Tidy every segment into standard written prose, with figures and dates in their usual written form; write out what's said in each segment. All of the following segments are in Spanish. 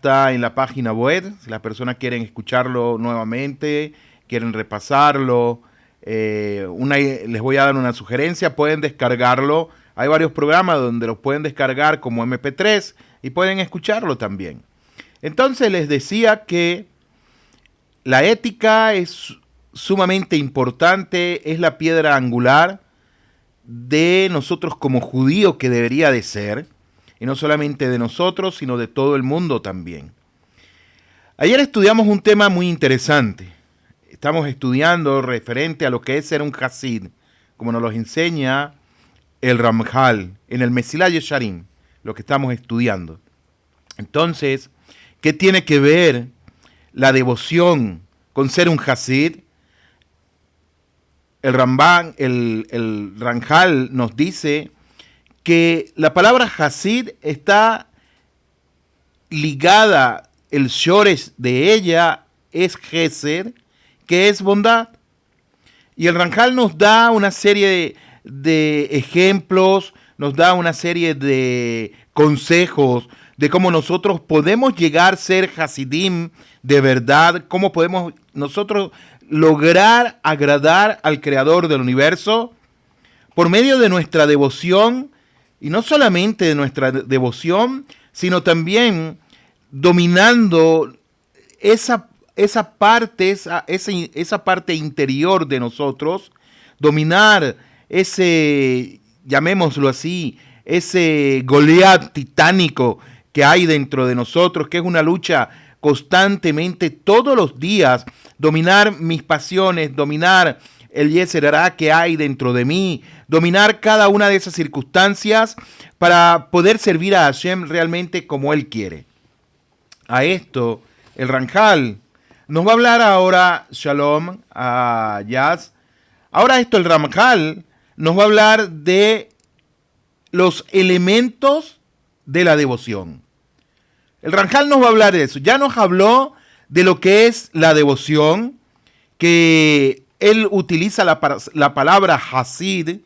está en la página web. Si las personas quieren escucharlo nuevamente, quieren repasarlo, les voy a dar una sugerencia, pueden descargarlo. Hay varios programas donde los pueden descargar como MP3 y pueden escucharlo también. Entonces les decía que la ética es sumamente importante, es la piedra angular de nosotros como judíos que debería de ser, y no solamente de nosotros, sino de todo el mundo también. Ayer estudiamos un tema muy interesante. Estamos estudiando referente a lo que es ser un Hasid, como nos lo enseña el Ramjal en el Mesilá Yesharim, lo que estamos estudiando. Entonces, ¿qué tiene que ver la devoción con ser un Hasid? El Ramban, el Ramjal nos dice que la palabra Hasid está ligada, el shoresh de ella es Gesed, que es bondad. Y el Ramjal nos da una serie de ejemplos, nos da una serie de consejos de cómo nosotros podemos llegar a ser Hasidim de verdad, cómo podemos nosotros lograr agradar al Creador del universo por medio de nuestra devoción, y no solamente de nuestra devoción, sino también dominando esa parte interior de nosotros, dominar ese, llamémoslo así, ese Goliat titánico que hay dentro de nosotros, que es una lucha constantemente, todos los días, dominar mis pasiones, dominar el Yetzer Hará que hay dentro de mí, dominar cada una de esas circunstancias para poder servir a Hashem realmente como Él quiere. A esto, el Ramjal nos va a hablar ahora, Shalom, a Yaz. Ahora el Ramjal nos va a hablar de los elementos de la devoción. El Ramjal nos va a hablar de eso. Ya nos habló de lo que es la devoción, que él utiliza la palabra Hasid,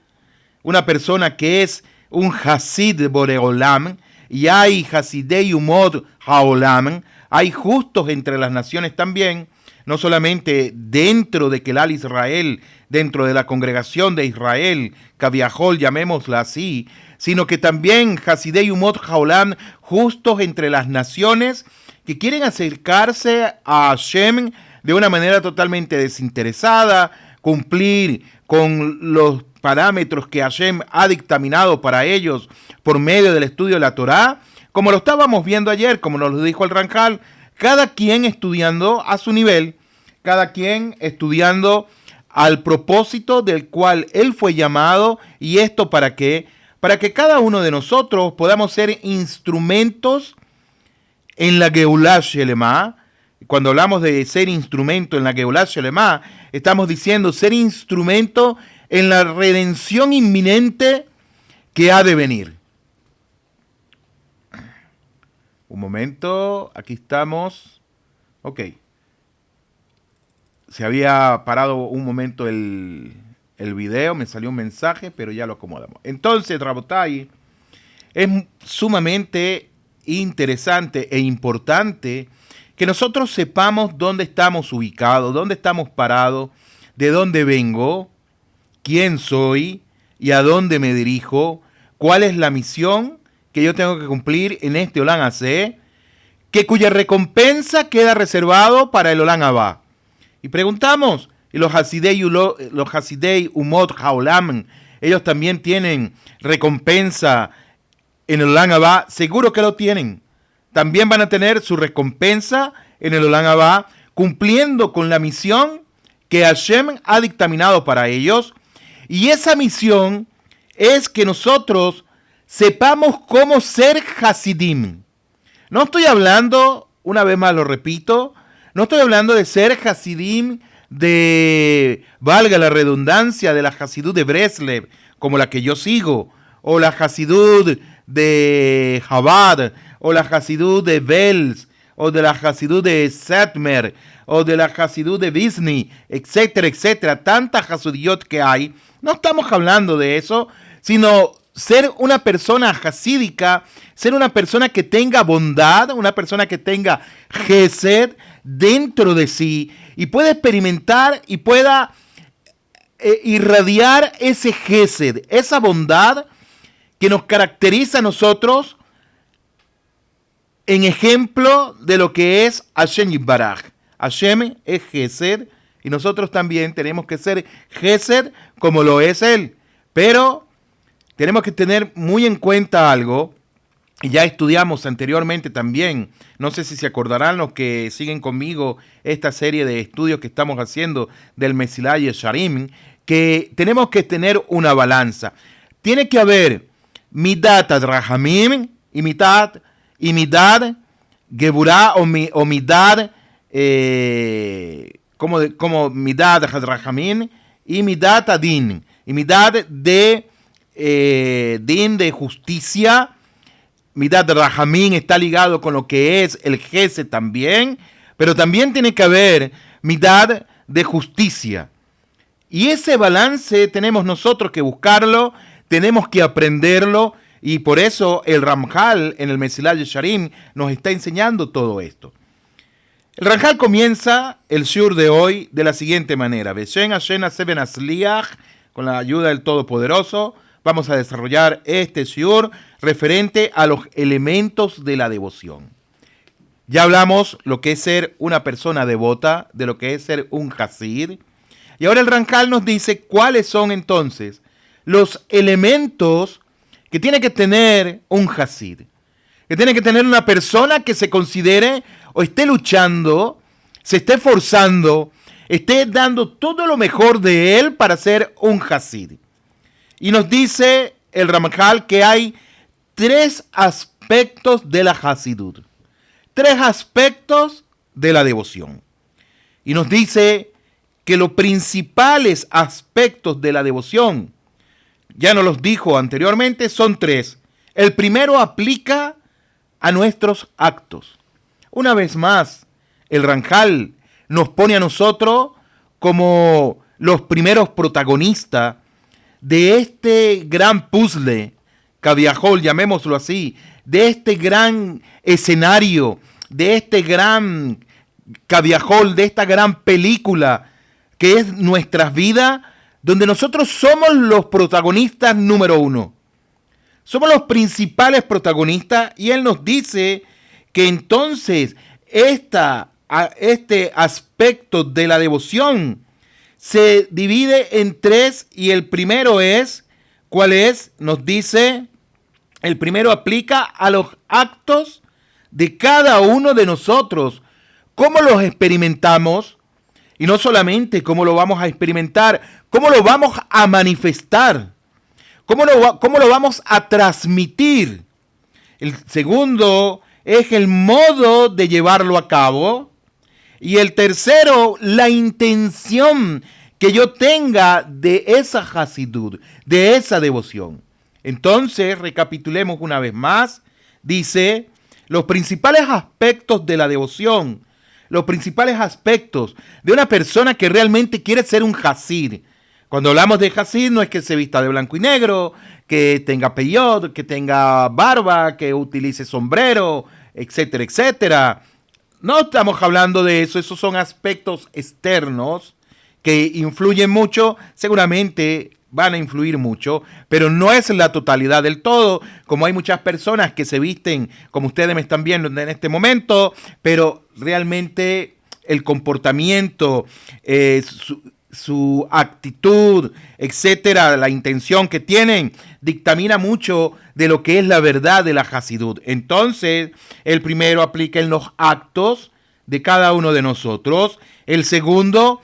una persona que es un Hasid Boreolam, y hay Hasidei Umot Haolam, hay justos entre las naciones también, no solamente dentro de Kelal Israel, dentro de la congregación de Israel, Kaviahol, llamémosla así, sino que también Hasidei Umot Haolam, justos entre las naciones que quieren acercarse a Hashem de una manera totalmente desinteresada, cumplir con los parámetros que Hashem ha dictaminado para ellos por medio del estudio de la Torá, como lo estábamos viendo ayer, como nos lo dijo el Ramjal, cada quien estudiando a su nivel, cada quien estudiando al propósito del cual él fue llamado. ¿Y esto para qué? Para que cada uno de nosotros podamos ser instrumentos en la Geulah Shelema. Cuando hablamos de ser instrumento en la Geulah Shelema, estamos diciendo ser instrumento en la redención inminente que ha de venir. Un momento, aquí estamos. Ok. Se había parado un momento el video, me salió un mensaje, pero ya lo acomodamos. Entonces, Rabotai, es sumamente interesante e importante que nosotros sepamos dónde estamos ubicados, dónde estamos parados, de dónde vengo, quién soy y a dónde me dirijo, cuál es la misión que yo tengo que cumplir en este Olam Hazé, que cuya recompensa queda reservado para el Olam Abá. Y preguntamos, ¿y los Hasidei Umot Haolam, ellos también tienen recompensa en el Olam Abá? Seguro que lo tienen. También van a tener su recompensa en el Olam Abá, cumpliendo con la misión que Hashem ha dictaminado para ellos. Y esa misión es que nosotros sepamos cómo ser Hasidim. No estoy hablando, una vez más lo repito, no estoy hablando de ser Hasidim de, valga la redundancia, de la Hasidut de Breslev, como la que yo sigo, o la Hasidut de Chabad, o la Hasidut de Vels, o de la Hasidut de Satmer, o de la Hasidut de Visny, etcétera, etcétera. Tantas Hasidiot que hay. No estamos hablando de eso, sino ser una persona hasídica, ser una persona que tenga bondad, una persona que tenga gesed dentro de sí y pueda experimentar y pueda irradiar ese gesed, esa bondad que nos caracteriza a nosotros en ejemplo de lo que es Hashem Yitbaraj. Hashem es gesed y nosotros también tenemos que ser gesed como lo es Él. Pero tenemos que tener muy en cuenta algo, y ya estudiamos anteriormente también, no sé si se acordarán los que siguen conmigo esta serie de estudios que estamos haciendo del Mesilá Yesharim, que tenemos que tener una balanza. Tiene que haber midat rahamim y midad geburah o midad, como midad rahamim y midad adin, y midad de din de justicia. Midad rahamim está ligado con lo que es el gesed también, pero también tiene que haber midad de justicia. Y ese balance tenemos nosotros que buscarlo, tenemos que aprenderlo, y por eso el Ramjal en el Mesilá Yesharim nos está enseñando todo esto. El Ramjal comienza el shiur de hoy de la siguiente manera: Beshem Hashem Aseben Asliach, con la ayuda del Todopoderoso, vamos a desarrollar este shiur referente a los elementos de la devoción. Ya hablamos lo que es ser una persona devota, de lo que es ser un hasid. Y ahora el Ramjal nos dice cuáles son entonces los elementos que tiene que tener un hasid, que tiene que tener una persona que se considere o esté luchando, se esté esforzando, esté dando todo lo mejor de él para ser un hasid. Y nos dice el Ramjal que hay 3 aspectos de la hasidut, 3 aspectos de la devoción. Y nos dice que los principales aspectos de la devoción, ya nos los dijo anteriormente, son 3. El primero aplica a nuestros actos. Una vez más, el Ramjal nos pone a nosotros como los primeros protagonistas de este gran puzzle, Kaviahol, llamémoslo así, de este gran escenario, de este gran Kaviahol, de esta gran película que es nuestras vidas, donde nosotros somos los protagonistas número 1. Somos los principales protagonistas, y él nos dice que entonces este aspecto de la devoción se divide en 3, y el primero es, ¿cuál es? Nos dice, el primero aplica a los actos de cada uno de nosotros. ¿Cómo los experimentamos? Y no solamente cómo lo vamos a experimentar, cómo lo vamos a manifestar, cómo lo vamos a transmitir. El segundo es el modo de llevarlo a cabo. Y el tercero, la intención que yo tenga de esa hasidut, de esa devoción. Entonces, recapitulemos una vez más. Dice, los principales aspectos de la devoción, los principales aspectos de una persona que realmente quiere ser un hasid. Cuando hablamos de hasid, no es que se vista de blanco y negro, que tenga peyot, que tenga barba, que utilice sombrero, etcétera, etcétera. No estamos hablando de eso, esos son aspectos externos que influyen mucho, seguramente van a influir mucho, pero no es la totalidad del todo, como hay muchas personas que se visten como ustedes me están viendo en este momento, pero realmente el comportamiento, su actitud, etcétera, la intención que tienen, dictamina mucho de lo que es la verdad de la hasidut. Entonces, el primero aplica en los actos de cada uno de nosotros. El segundo,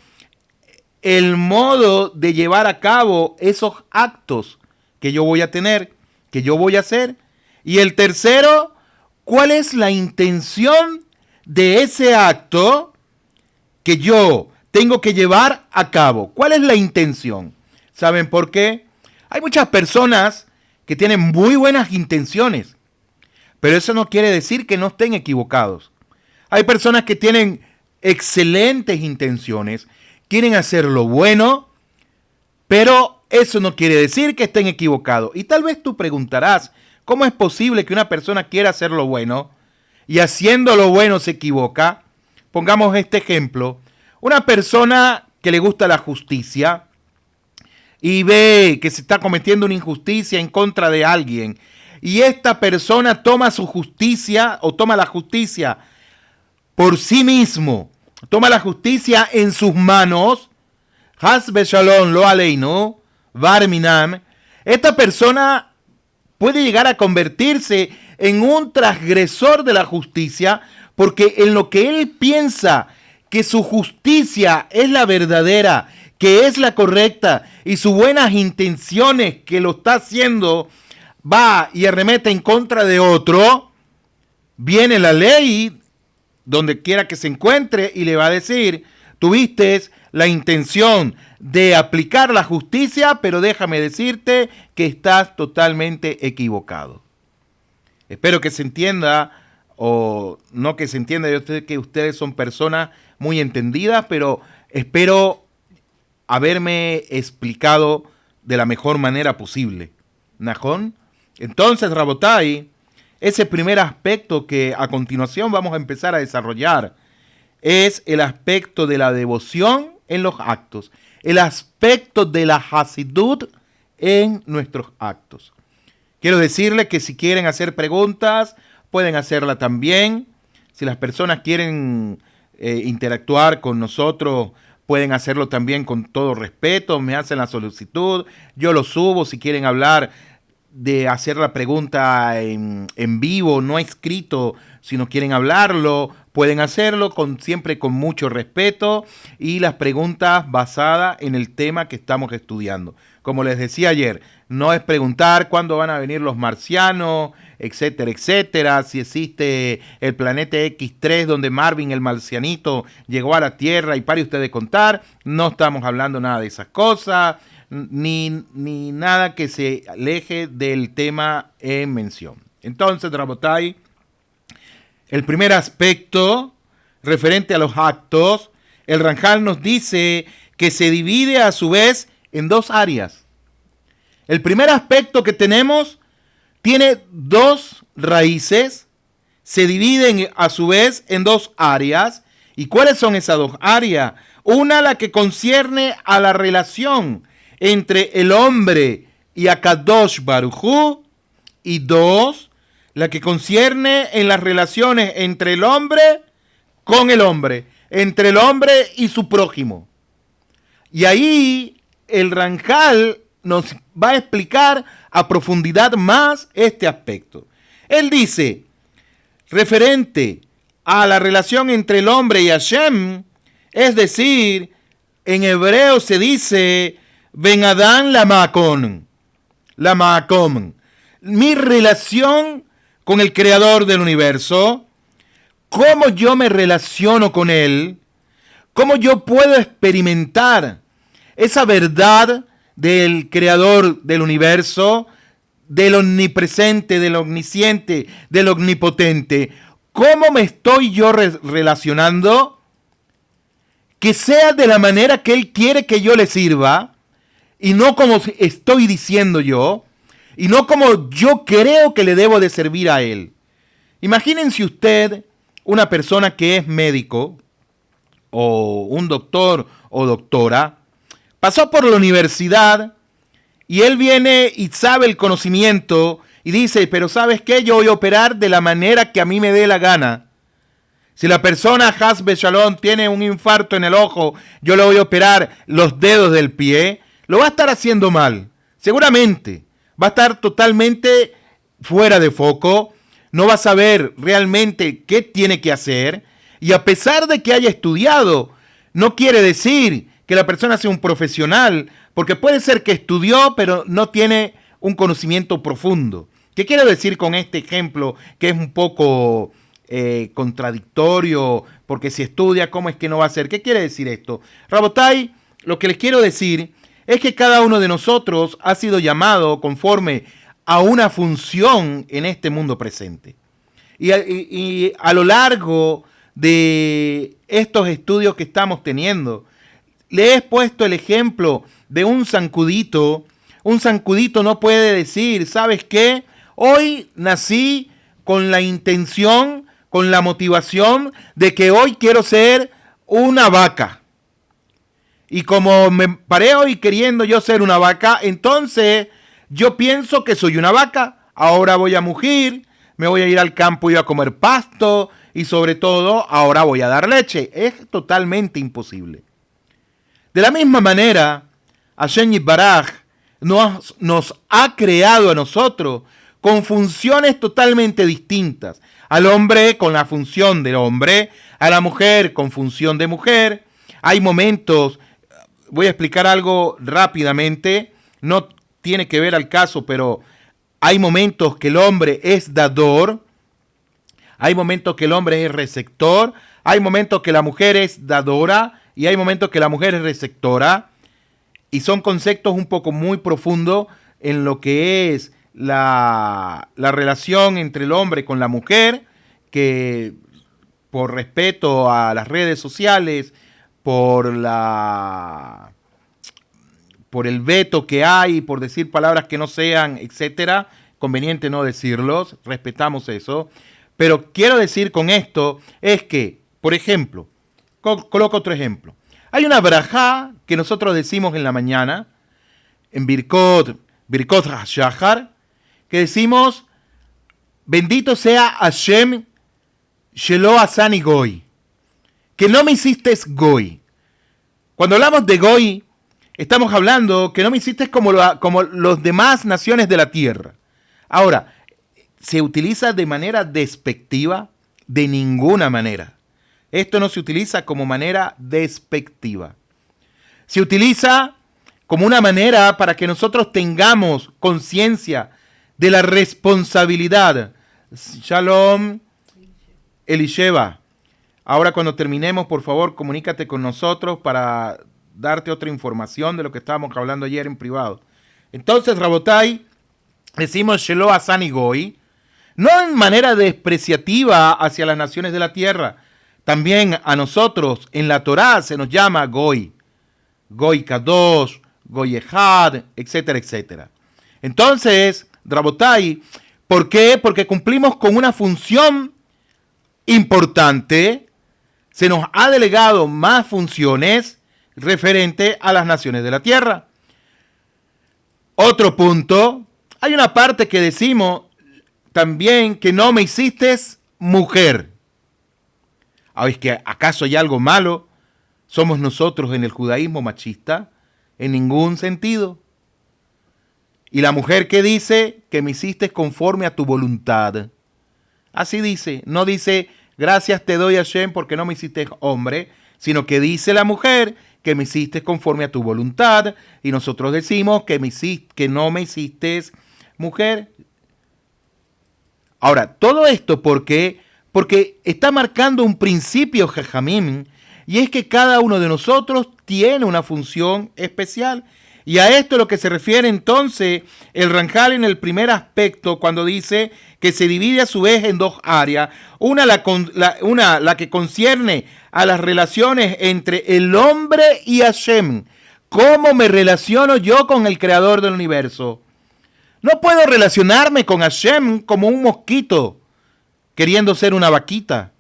el modo de llevar a cabo esos actos que yo voy a tener, que yo voy a hacer. Y el tercero, ¿cuál es la intención de ese acto que yo tengo que llevar a cabo? ¿Cuál es la intención? ¿Saben por qué? Hay muchas personas que tienen muy buenas intenciones, pero eso no quiere decir que no estén equivocados. Hay personas que tienen excelentes intenciones, quieren hacer lo bueno, pero eso no quiere decir que estén equivocados. Y tal vez tú preguntarás, ¿cómo es posible que una persona quiera hacer lo bueno y haciendo lo bueno se equivoca? Pongamos este ejemplo. Una persona que le gusta la justicia y ve que se está cometiendo una injusticia en contra de alguien, y esta persona toma su justicia o toma la justicia por sí mismo, toma la justicia en sus manos, Has Beshalom lo aleinu, Barminam, esta persona puede llegar a convertirse en un transgresor de la justicia, porque en lo que él piensa que su justicia es la verdadera, que es la correcta, y sus buenas intenciones que lo está haciendo va y arremete en contra de otro, viene la ley donde quiera que se encuentre y le va a decir, tuviste la intención de aplicar la justicia, pero déjame decirte que estás totalmente equivocado. Espero que se entienda, o no que se entienda, yo sé que ustedes son personas muy entendidas, pero espero haberme explicado de la mejor manera posible. ¿Najón? Entonces, Rabotai, ese primer aspecto que a continuación vamos a empezar a desarrollar es el aspecto de la devoción en los actos, el aspecto de la Hasidut en nuestros actos. Quiero decirles que si quieren hacer preguntas, pueden hacerla también. Si las personas quieren interactuar con nosotros, pueden hacerlo también con todo respeto. Me hacen la solicitud, yo lo subo. Si quieren hablar de hacer la pregunta en vivo, no escrito, si no quieren hablarlo, pueden hacerlo siempre con mucho respeto y las preguntas basadas en el tema que estamos estudiando. Como les decía ayer, no es preguntar cuándo van a venir los marcianos, etcétera, etcétera, si existe el planeta X3 donde Marvin el marcianito llegó a la Tierra y pare usted de contar. No estamos hablando nada de esas cosas, ni nada que se aleje del tema en mención. Entonces, Rabotai, el primer aspecto referente a los actos, el Ranjal nos dice que se divide a su vez en dos áreas. El primer aspecto que tenemos tiene dos raíces, se dividen a su vez en dos áreas. ¿Y cuáles son esas dos áreas? Una, la que concierne a la relación entre el hombre y Akadosh Baruj Hu, y dos, la que concierne en las relaciones entre el hombre con el hombre, entre el hombre y su prójimo. Y ahí el Ranjal nos va a explicar a profundidad más este aspecto. Él dice, referente a la relación entre el hombre y Hashem, es decir, en hebreo se dice, Ben Adán la Makom, mi relación con el creador del universo, cómo yo me relaciono con él, cómo yo puedo experimentar esa verdad del creador del universo, del omnipresente, del omnisciente, del omnipotente. ¿Cómo me estoy yo relacionando? Que sea de la manera que él quiere que yo le sirva, y no como estoy diciendo yo, y no como yo creo que le debo de servir a él. Imagínense usted una persona que es médico, o un doctor o doctora, pasó por la universidad y él viene y sabe el conocimiento y dice, pero ¿sabes qué? Yo voy a operar de la manera que a mí me dé la gana. Si la persona, Has Beshalom, tiene un infarto en el ojo, yo le voy a operar los dedos del pie, lo va a estar haciendo mal. Seguramente va a estar totalmente fuera de foco, no va a saber realmente qué tiene que hacer, y a pesar de que haya estudiado, no quiere decir que la persona sea un profesional, porque puede ser que estudió, pero no tiene un conocimiento profundo. ¿Qué quiero decir con este ejemplo que es un poco contradictorio? Porque si estudia, ¿cómo es que no va a ser? ¿Qué quiere decir esto? Rabotai, lo que les quiero decir es que cada uno de nosotros ha sido llamado conforme a una función en este mundo presente. Y a lo largo de estos estudios que estamos teniendo, le he puesto el ejemplo de un zancudito. Un zancudito no puede decir, ¿sabes qué? Hoy nací con la intención, con la motivación de que hoy quiero ser una vaca. Y como me paré hoy queriendo yo ser una vaca, entonces yo pienso que soy una vaca. Ahora voy a mugir, me voy a ir al campo y a comer pasto y sobre todo ahora voy a dar leche. Es totalmente imposible. De la misma manera, Hashem Yitbaraj nos ha creado a nosotros con funciones totalmente distintas. Al hombre con la función del hombre, a la mujer con función de mujer. Hay momentos, voy a explicar algo rápidamente, no tiene que ver al caso, pero hay momentos que el hombre es dador, hay momentos que el hombre es receptor, hay momentos que la mujer es dadora y hay momentos que la mujer es receptora. Y son conceptos un poco muy profundos en lo que es la relación entre el hombre con la mujer, que por respeto a las redes sociales, por el veto que hay, por decir palabras que no sean, etcétera, conveniente no decirlos, respetamos eso. Pero quiero decir con esto es que, por ejemplo, coloco otro ejemplo. Hay una brajá que nosotros decimos en la mañana, en Birkot HaShahar, que decimos, bendito sea Hashem Shelo Asani Goy, que no me hiciste Goy. Cuando hablamos de Goy, estamos hablando que no me hiciste como los demás naciones de la tierra. Ahora, ¿se utiliza de manera despectiva? De ninguna manera. Esto no se utiliza como manera despectiva. Se utiliza como una manera para que nosotros tengamos conciencia de la responsabilidad. Shalom, Elisheva. Ahora cuando terminemos, por favor, comunícate con nosotros para darte otra información de lo que estábamos hablando ayer en privado. Entonces, Rabotai, decimos Shelo Asani Goy, no en manera despreciativa hacia las naciones de la tierra. También a nosotros en la Torá se nos llama Goy. Goy Kadosh, Goy Ejad, etcétera, etcétera. Entonces, Rabotai, ¿por qué? Porque cumplimos con una función importante. Se nos ha delegado más funciones referente a las naciones de la tierra. Otro punto, hay una parte que decimos también que no me hiciste mujer. ¿Es que acaso hay algo malo? ¿Somos nosotros en el judaísmo machista? En ningún sentido. Y la mujer que dice que me hiciste conforme a tu voluntad. Así dice, no dice gracias te doy a Hashem porque no me hiciste hombre, sino que dice la mujer que me hiciste conforme a tu voluntad y nosotros decimos que no me hiciste mujer. Ahora, todo esto porque está marcando un principio Jajamim, y es que cada uno de nosotros tiene una función especial. Y a esto es lo que se refiere entonces el Ranjal en el primer aspecto, cuando dice que se divide a su vez en dos áreas. Una la que concierne a las relaciones entre el hombre y Hashem. ¿Cómo me relaciono yo con el creador del universo? No puedo relacionarme con Hashem como un mosquito queriendo ser una vaquita.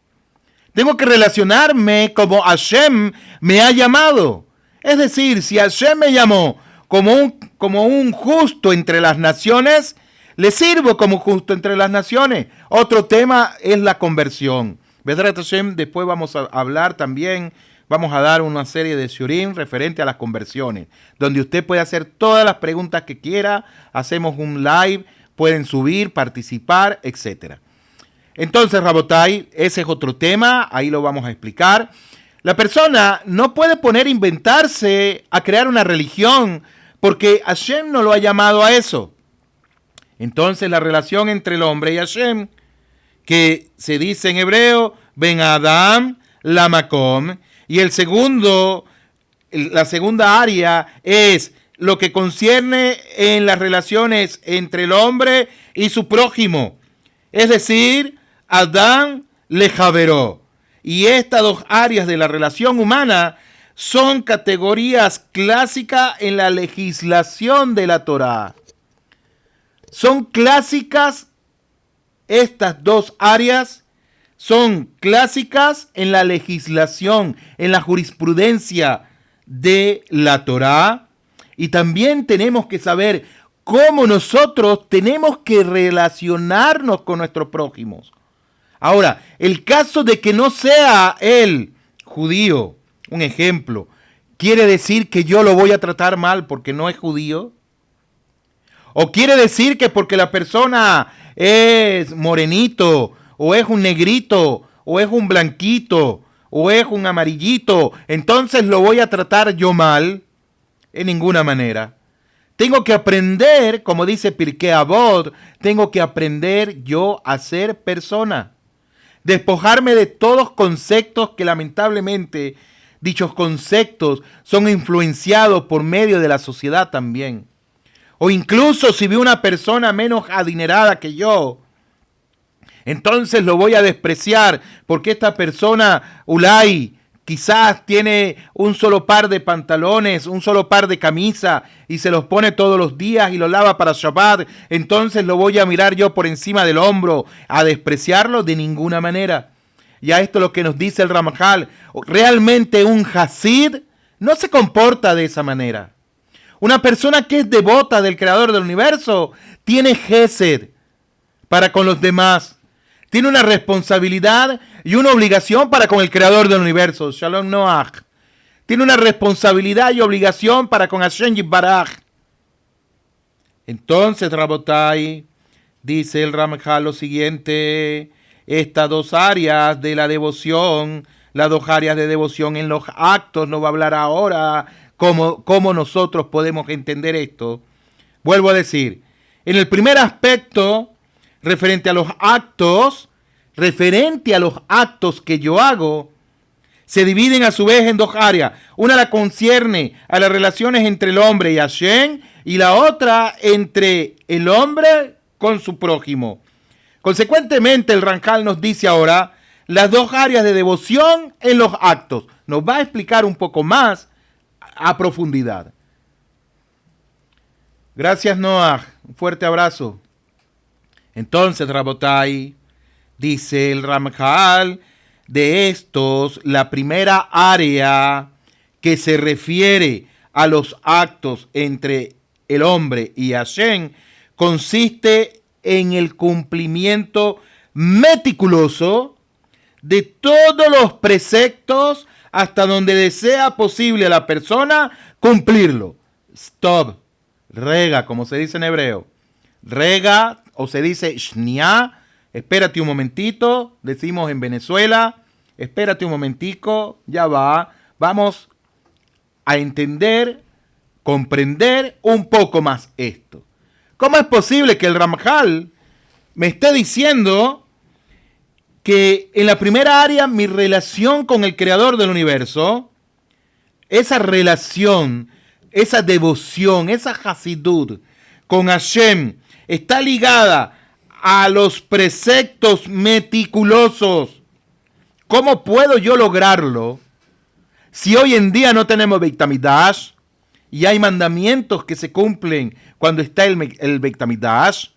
Tengo que relacionarme como Hashem me ha llamado. Es decir, si Hashem me llamó como un justo entre las naciones, le sirvo como justo entre las naciones. Otro tema es la conversión. Bedrat Hashem, después vamos a hablar también, vamos a dar una serie de shiurim referente a las conversiones, donde usted puede hacer todas las preguntas que quiera, hacemos un live, pueden subir, participar, etc. Entonces, Rabotai, ese es otro tema, ahí lo vamos a explicar. La persona no puede inventarse a crear una religión, porque Hashem no lo ha llamado a eso. Entonces, la relación entre el hombre y Hashem, que se dice en hebreo, Ben Adam la Makom, y la segunda área es lo que concierne en las relaciones entre el hombre y su prójimo, es decir, Adán le Javeró. Y estas dos áreas de la relación humana son categorías clásicas en la legislación de la Torá. Son clásicas, estas dos áreas son clásicas en la legislación, en la jurisprudencia de la Torá. Y también tenemos que saber cómo nosotros tenemos que relacionarnos con nuestros prójimos. Ahora, el caso de que no sea el judío, un ejemplo, ¿quiere decir que yo lo voy a tratar mal porque no es judío? ¿O quiere decir que porque la persona es morenito, o es un negrito, o es un blanquito, o es un amarillito, entonces lo voy a tratar yo mal? En ninguna manera. Tengo que aprender, como dice Pirkei Avot, tengo que aprender yo a ser persona. Despojarme de todos conceptos que lamentablemente dichos conceptos son influenciados por medio de la sociedad también. O incluso si veo una persona menos adinerada que yo, entonces lo voy a despreciar porque esta persona, Ulay, quizás tiene un solo par de pantalones, un solo par de camisa y se los pone todos los días y lo lava para Shabbat. Entonces lo voy a mirar yo por encima del hombro, a despreciarlo de ninguna manera. Y a esto es lo que nos dice el Ramjal. Realmente un Hasid no se comporta de esa manera. Una persona que es devota del Creador del Universo tiene Gesed para con los demás. Tiene una responsabilidad y una obligación para con el Creador del Universo. Shalom Noach. Tiene una responsabilidad y obligación para con Hashem Yitbaraj. Entonces, Rabotai, dice el Ramjal lo siguiente. Estas dos áreas de la devoción, las dos áreas de devoción en los actos, nos va a hablar ahora cómo nosotros podemos entender esto. Vuelvo a decir, en el primer aspecto, referente a los actos que yo hago, se dividen a su vez en dos áreas. Una la concierne a las relaciones entre el hombre y Hashem, y la otra entre el hombre con su prójimo. Consecuentemente, el Ramjal nos dice ahora las dos áreas de devoción en los actos. Nos va a explicar un poco más a profundidad. Gracias, Noah. Un fuerte abrazo. Entonces, Rabotai, dice el Ramjal, de estos, la primera área que se refiere a los actos entre el hombre y Hashem consiste en el cumplimiento meticuloso de todos los preceptos hasta donde desea posible a la persona cumplirlo. Stop. Rega, como se dice en hebreo. Rega, o se dice shnia. Espérate un momentito. Decimos en Venezuela. Espérate un momentico. Ya va. Vamos a entender, comprender un poco más esto. ¿Cómo es posible que el Ramjal me esté diciendo que en la primera área mi relación con el Creador del Universo, esa relación, esa devoción, esa hasidut con Hashem está ligada a los preceptos meticulosos? ¿Cómo puedo yo lograrlo si hoy en día no tenemos Beit Hamikdash y hay mandamientos que se cumplen cuando está el Beit Hamikdash?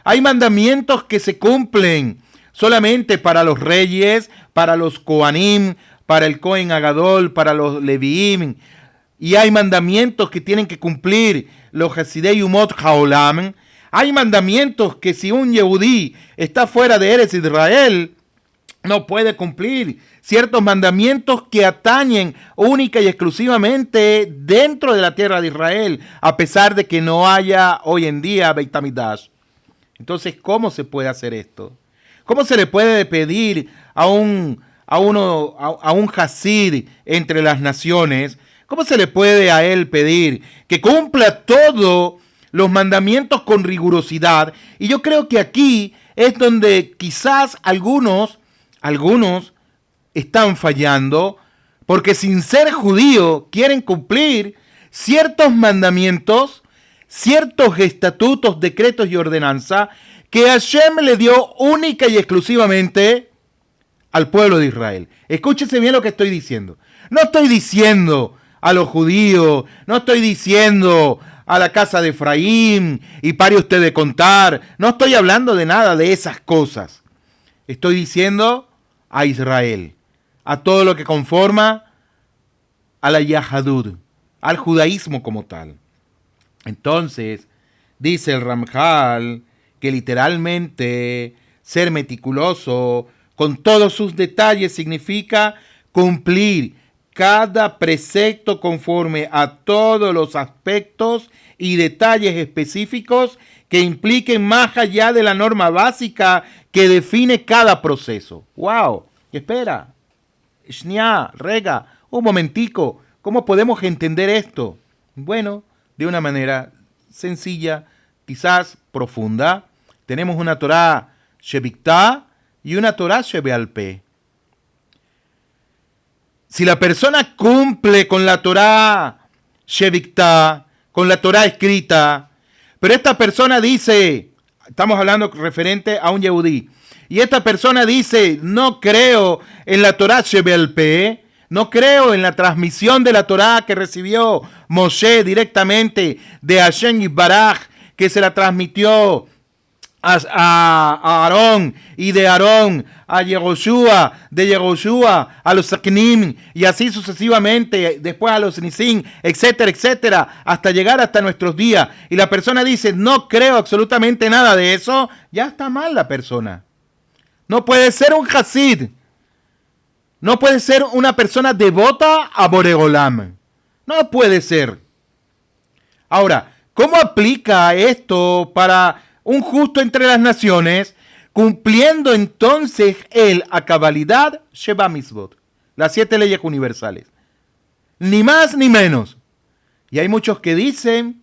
Hay mandamientos que se cumplen solamente para los reyes, para los Kohanim, para el Kohen Agadol, para los Leviim. Y hay mandamientos que tienen que cumplir los Hasidei Umot Haolam. Hay mandamientos que si un Yehudí está fuera de Eretz Israel, no puede cumplir. Ciertos mandamientos que atañen única y exclusivamente dentro de la tierra de Israel, a pesar de que no haya hoy en día Beit Hamikdash. Entonces, ¿cómo se puede hacer esto? ¿Cómo se le puede pedir a un Hasid entre las naciones? ¿Cómo se le puede a él pedir que cumpla todos los mandamientos con rigurosidad? Y yo creo que aquí es donde quizás algunos están fallando, porque sin ser judío quieren cumplir ciertos mandamientos, ciertos estatutos, decretos y ordenanzas que Hashem le dio única y exclusivamente al pueblo de Israel. Escúchese bien lo que estoy diciendo. No estoy diciendo a los judíos, no estoy diciendo a la casa de Efraín y pare usted de contar. No estoy hablando de nada de esas cosas. Estoy diciendo a Israel, a todo lo que conforma a la Yahadut, al judaísmo como tal. Entonces, dice el Ramjal que literalmente ser meticuloso con todos sus detalles significa cumplir cada precepto conforme a todos los aspectos y detalles específicos que impliquen más allá de la norma básica que define cada proceso. ¡Wow! Espera. Shnia, rega, un momentico. ¿Cómo podemos entender esto? Bueno, de una manera sencilla, quizás profunda. Tenemos una Torah Sheviktá y una Torah Shebealpé. Si la persona cumple con la Torah Sheviktá, con la Torah escrita, pero esta persona dice, estamos hablando referente a un Yehudí, y esta persona dice, no creo en la Torah Shebealpé, no creo en la transmisión de la Torah que recibió Moshe directamente de Hashem Yisbaraj, que se la transmitió a Aarón, y de Aarón a Yehoshua, de Yehoshua a los Saknim, y así sucesivamente, después a los Nisim, etcétera, etcétera, hasta llegar hasta nuestros días. Y la persona dice, no creo absolutamente nada de eso, ya está mal la persona. No puede ser un Hasid. No puede ser una persona devota a Boreolam. No puede ser. Ahora, ¿cómo aplica esto para un justo entre las naciones? Cumpliendo entonces él a cabalidad Sheba Mitzvot, las 7 leyes universales. Ni más ni menos. Y hay muchos que dicen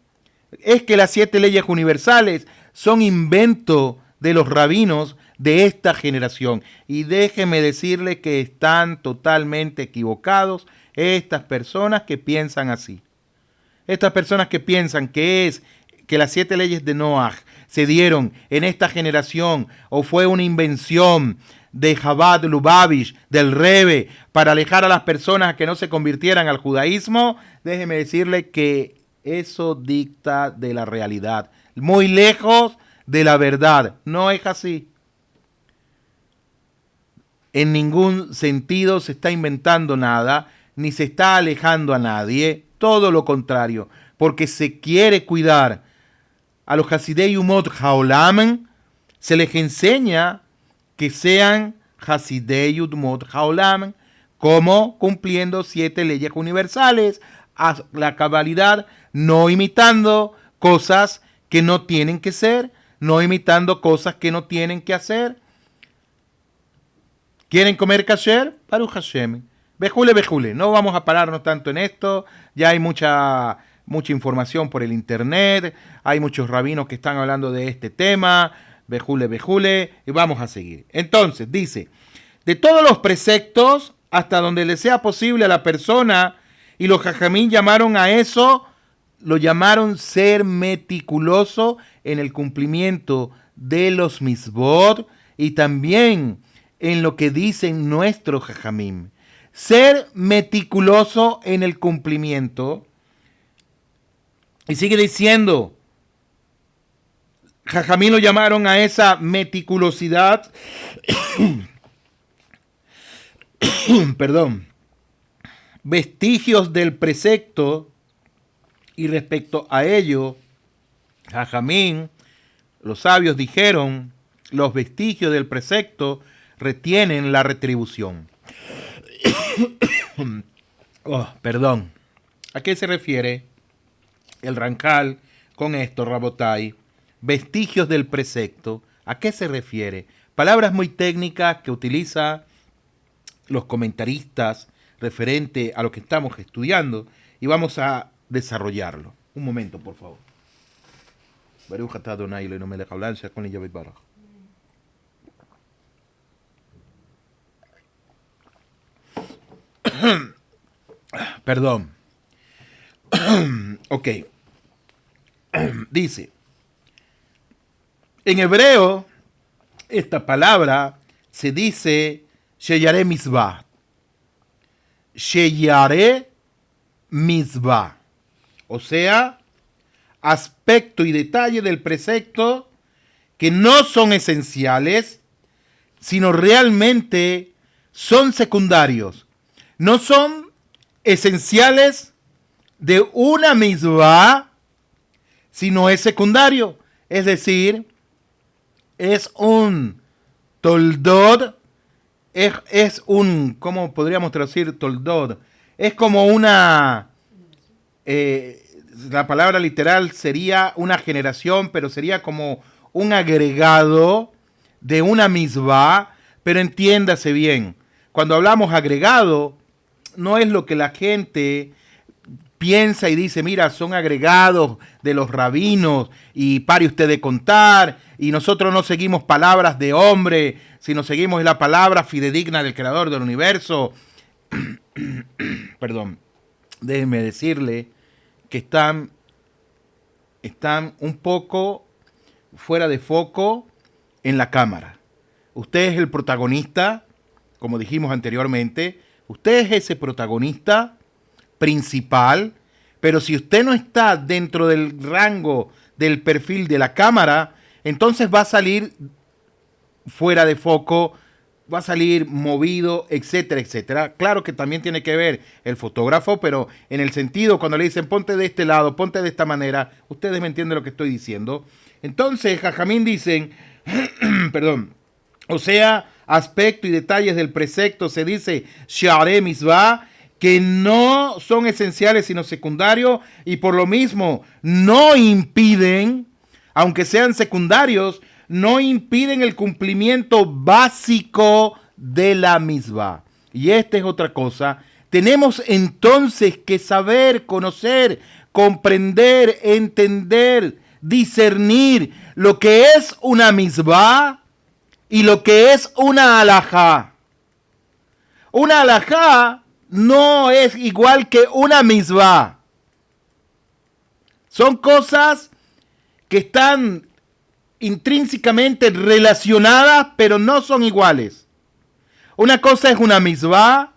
es que las 7 leyes universales son invento de los rabinos de esta generación. Y déjeme decirle que están totalmente equivocados estas personas que piensan así. Estas personas que piensan que las 7 leyes de Noaj se dieron en esta generación o fue una invención de Chabad Lubavitch, del Rebbe, para alejar a las personas a que no se convirtieran al judaísmo, déjeme decirle que eso dicta de la realidad. Muy lejos de la verdad. No es así. En ningún sentido se está inventando nada, ni se está alejando a nadie. Todo lo contrario, porque se quiere cuidar a los Hasidei Umot Haolam, se les enseña que sean Hasidei Umot Haolam, como cumpliendo 7 leyes universales, a la cabalidad, no imitando cosas que no tienen que ser, no imitando cosas que no tienen que hacer. ¿Quieren comer kasher? Baruch Hashem. Bejule, bejule. No vamos a pararnos tanto en esto. Ya hay mucha información por el internet. Hay muchos rabinos que están hablando de este tema. Bejule, bejule. Y vamos a seguir. Entonces, dice, de todos los preceptos, hasta donde le sea posible a la persona, y los jajamín llamaron a eso, lo llamaron ser meticuloso en el cumplimiento de los misbot y también en lo que dicen nuestros jajamim. Ser meticuloso en el cumplimiento. Y sigue diciendo, jajamim lo llamaron a esa meticulosidad, perdón, vestigios del precepto, y respecto a ello, jajamim, los sabios dijeron, los vestigios del precepto retienen la retribución. Perdón. ¿A qué se refiere el Ramjal con esto, Rabotai? Vestigios del precepto. ¿A qué se refiere? Palabras muy técnicas que utilizan los comentaristas referente a lo que estamos estudiando y vamos a desarrollarlo. Un momento, por favor. Baruch atah Adonai Eloheinu melech haolam she'akol niyeh v'yitbarach. Perdón. Ok. Dice, en hebreo, esta palabra se dice Sheyare Mitzvah. Sheyare Mitzvah. O sea, aspecto y detalle del precepto que no son esenciales, sino realmente son secundarios. No son esenciales de una mitzvah, sino es secundario. Es decir, es un toldot, es un, ¿cómo podríamos traducir toldot? Es como una, la palabra literal sería una generación, pero sería como un agregado de una misbah, pero entiéndase bien, cuando hablamos agregado, no es lo que la gente piensa y dice, mira, son agregados de los rabinos y pare usted de contar, y nosotros no seguimos palabras de hombre, sino seguimos la palabra fidedigna del creador del universo. Perdón, déjeme decirle que están un poco fuera de foco en la cámara. Usted es el protagonista, como dijimos anteriormente, usted es ese protagonista principal, pero si usted no está dentro del rango del perfil de la cámara, entonces va a salir fuera de foco, va a salir movido, etcétera, etcétera. Claro que también tiene que ver el fotógrafo, pero en el sentido cuando le dicen ponte de este lado, ponte de esta manera, ustedes me entienden lo que estoy diciendo. Entonces, Jajamín dicen, perdón, o sea, aspecto y detalles del precepto se dice Sha'arei Mitzvah, que no son esenciales sino secundarios y por lo mismo no impiden, aunque sean secundarios, no impiden el cumplimiento básico de la misma. Y esta es otra cosa. Tenemos entonces que saber, conocer, comprender, entender, discernir lo que es una misbah y lo que es una alajá. Una alajá no es igual que una misbah. Son cosas que están intrínsecamente relacionadas, pero no son iguales. Una cosa es una misbah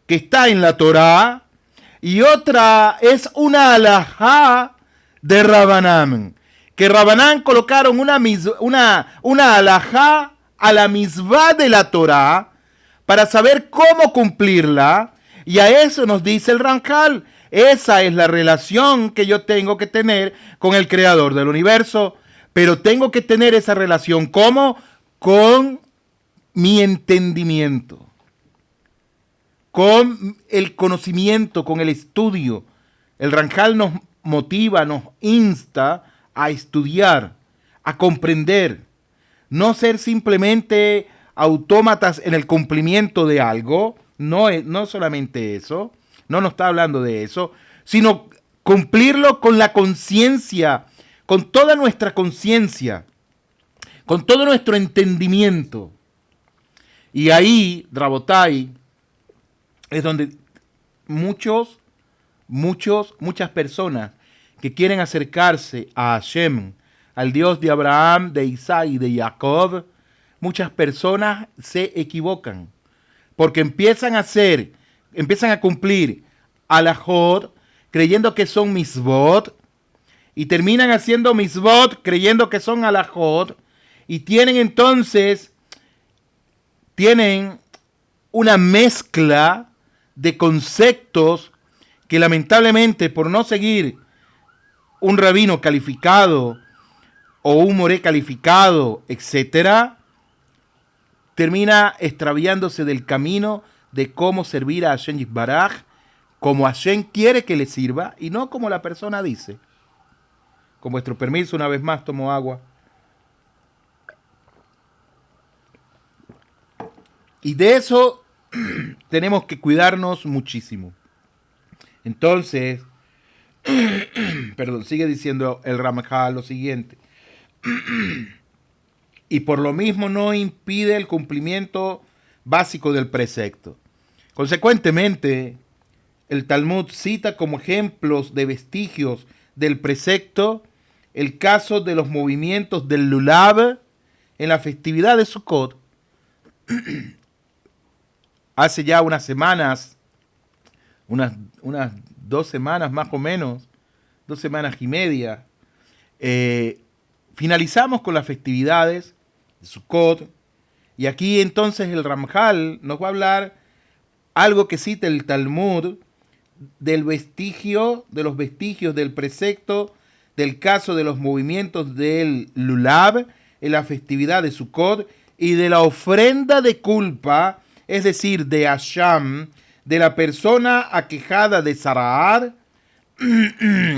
que está en la Torá y otra es una alajá de Rabanán. Que Rabanán colocaron una alajá a la misbah de la Torá para saber cómo cumplirla, y a eso nos dice el Ramjal. Esa es la relación que yo tengo que tener con el creador del universo, pero tengo que tener esa relación ¿cómo? Con mi entendimiento, con el conocimiento, con el estudio. El Ramjal nos motiva, nos insta a estudiar, a comprender, no ser simplemente autómatas en el cumplimiento de algo, no solamente eso, no nos está hablando de eso, sino cumplirlo con la conciencia, con toda nuestra conciencia, con todo nuestro entendimiento. Y ahí, Rabotai, es donde muchas personas que quieren acercarse a Hashem, al Dios de Abraham, de Isaac y de Jacob, muchas personas se equivocan porque empiezan a cumplir alajot creyendo que son misbot y terminan haciendo misbot creyendo que son alajot y tienen una mezcla de conceptos que lamentablemente por no seguir un rabino calificado o un moré calificado, etcétera, termina extraviándose del camino de cómo servir a Hashem Yisbaraj, como Hashem quiere que le sirva y no como la persona dice. Con vuestro permiso, una vez más tomo agua. Y de eso tenemos que cuidarnos muchísimo. Entonces, perdón, sigue diciendo el Ramjal lo siguiente. Y por lo mismo no impide el cumplimiento básico del precepto. Consecuentemente, el Talmud cita como ejemplos de vestigios del precepto el caso de los movimientos del Lulav en la festividad de Sukkot. hace ya unas semanas, unas 2 semanas más o menos, 2 semanas y media, finalizamos con las festividades de Sukkot, y aquí entonces el Ramjal nos va a hablar algo que cita el Talmud de los vestigios del precepto del caso de los movimientos del Lulav en la festividad de Sukkot y de la ofrenda de culpa, es decir, de Asham, de la persona aquejada de Sara'ar,